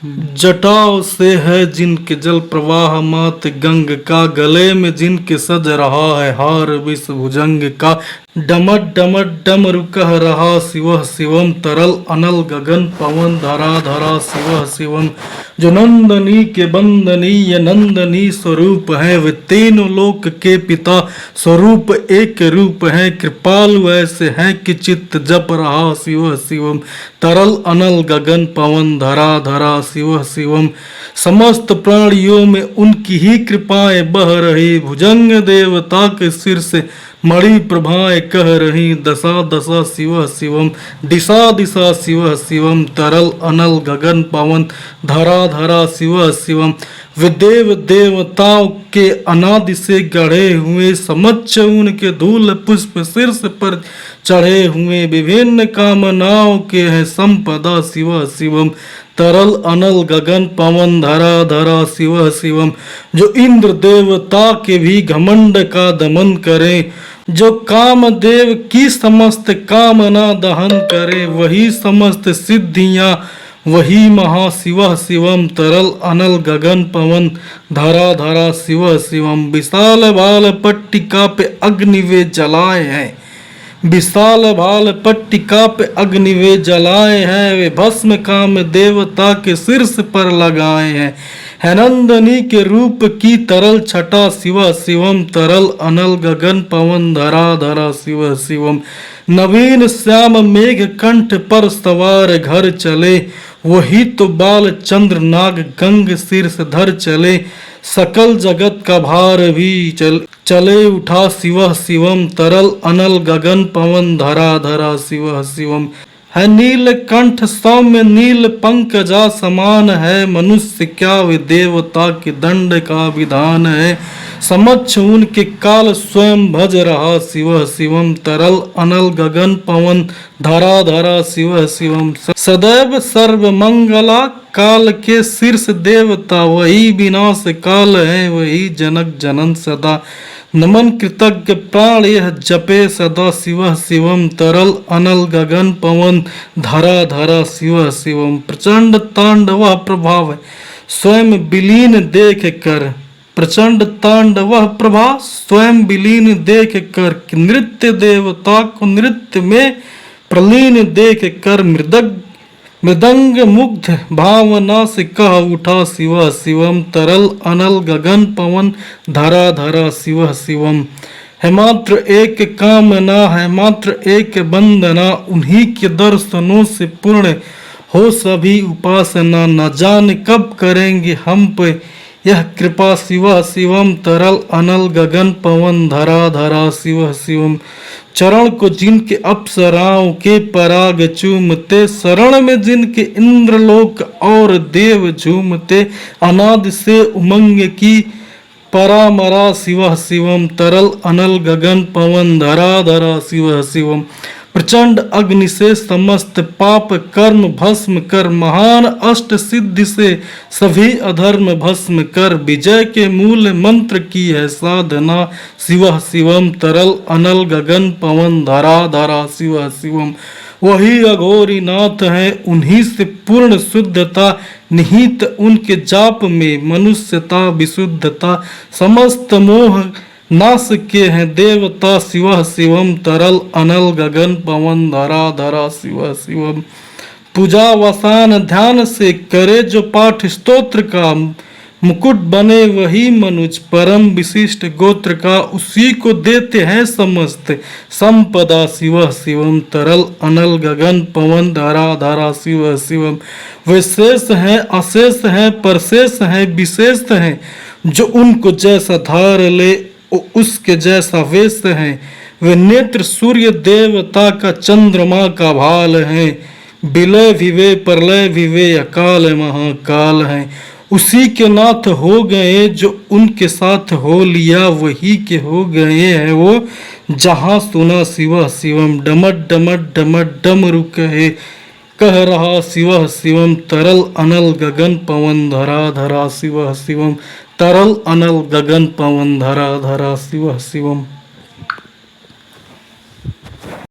जटाओं से है जिनके जल प्रवाह मात गंग का, गले में जिनके सज रहा है हार विष भुजंग का। डमट डमट डमरू कह रहा शिव शिवम, तरल अनल गगन पवन धरा धरा शिव शिवम। जो नंदनी के बंदनीय नंदनी स्वरूप है, वे तीनों लोक के पिता स्वरूप एक रूप है। कृपालु ऐसे हैं कि चित्त जप रहा शिव शिवम, तरल अनल गगन पवन धरा धरा शिव शिवम। समस्त प्राणियों में उनकी ही कृपाएं बह रही, भुजंग देवता के सिर से मणि प्रभाएं कह रही। दशा दशा शिव शिवम, दिशा दिशा शिव शिवम, तरल अनल गगन पवन धरा धरा शिव शिवम। वे देव देवताओं के अनादि से गढ़े हुए, समच्छ उनके धूल पुष्प शीर्ष पर चढ़े हुए। विभिन्न कामनाओं के हैं संपदा शिव शिवम, तरल अनल गगन पवन धरा धरा शिव शिवम। जो इंद्र देवता के भी घमंड का दमन करें, जो कामदेव की समस्त कामना दहन करे, वही समस्त सिद्धियां वही महाशिव शिवम, तरल अनल गगन पवन धरा धरा शिव शिवम। विशाल बाल पट्टिका पे अग्नि वे जलाए हैं, विशाल बाल पट्टिका पे अग्नि वे जलाए हैं। वे भस्म काम देवता के शीर्ष पर लगाए हैं। है नंदनी के रूप की तरल छटा शिव शिवम, तरल अनल गगन पवन धरा धरा शिव शिवम। नवीन श्याम मेघ कंठ पर सवार घर चले, वही तो बाल चंद्र नाग गंग शीर्ष धर चले। सकल जगत का भार भी चले उठा शिव शिवम, तरल अनल गगन पवन धरा धरा शिव शिवम। है नील कंठ सौम्य नील पंकजा समान है, मनुष्य क्या वे देवता के दंड का विधान है। समच्छ उनके काल स्वयं भज रहा शिव शिवम, तरल अनल गगन पवन धरा धरा शिव शिवम। सदैव सर्व मंगला काल के शीर्ष देवता, वही विनाश काल है वही जनक जनन सदा। नमन कृतज्ञ प्राण यह जपे सदा शिव शिवम, तरल अनल गगन पवन धरा धरा शिव शिवम। प्रचंड तांडव प्रभाव स्वयं विलीन देख कर, प्रचंड तांडव प्रभा स्वयं विलीन देख कर, नृत्य देवता को नृत्य में प्रलीन देख कर। मृदंग मुग्ध भावना से कह उठा शिव शिवम, तरल अनल गगन पवन धरा धरा शिव शिवम। है मात्र एक कामना है मात्र एक बंदना, उन्हीं के दर्शनों से पूर्ण हो सभी उपासना। न जाने कब करेंगे हम पे यह कृपा शिव शिवम, तरल अनल गगन पवन धरा धरा शिव शिवम। चरण को जिनके अप्सराओं के पराग चूमते, शरण में जिनके इंद्रलोक और देव झूमते। अनादि से उमंग की परामरा शिव शिवम, तरल अनल गगन पवन धरा धरा शिव शिवम। प्रचंड अग्नि से समस्त पाप कर्म भस्म कर, महान अष्ट सिद्धि से सभी अधर्म भस्म कर। विजय के मूल मंत्र की है साधना शिव शिवम, तरल अनल गगन पवन धरा धरा शिव शिवम। वही अघोरी नाथ है उन्हीं से पूर्ण शुद्धता, निहित उनके जाप में मनुष्यता विशुद्धता। समस्त मोह नाश के हैं देवता शिव शिवम, तरल अनल गगन पवन धरा धरा शिव शिवम। पूजा वसान ध्यान से करे जो पाठ स्तोत्र का, मुकुट बने वही मनुज परम विशिष्ट गोत्र का। उसी को देते हैं समस्त संपदा शिव शिवम, तरल अनल गगन पवन धरा धरा शिव शिवम। वे शेष हैं अशेष हैं परशेष हैं विशेष हैं, जो उनको जैसा धार ले उसके जैसा वेश है। वे नेत्र सूर्य देवता का चंद्रमा का भाल है, विलय विवे प्रलय विवे अकाल महाकाल है। उसी के नाथ हो गए जो उनके साथ हो लिया, वही के हो गए हैं वो जहाँ सुना शिव शिवम। डमट डमट डमट डमरू कह रहा शिव शिवम, तरल अनल गगन पवन धरा धरा शिव शिवम, तरल अनल गगन पवन धरा धरा शिव शिवम।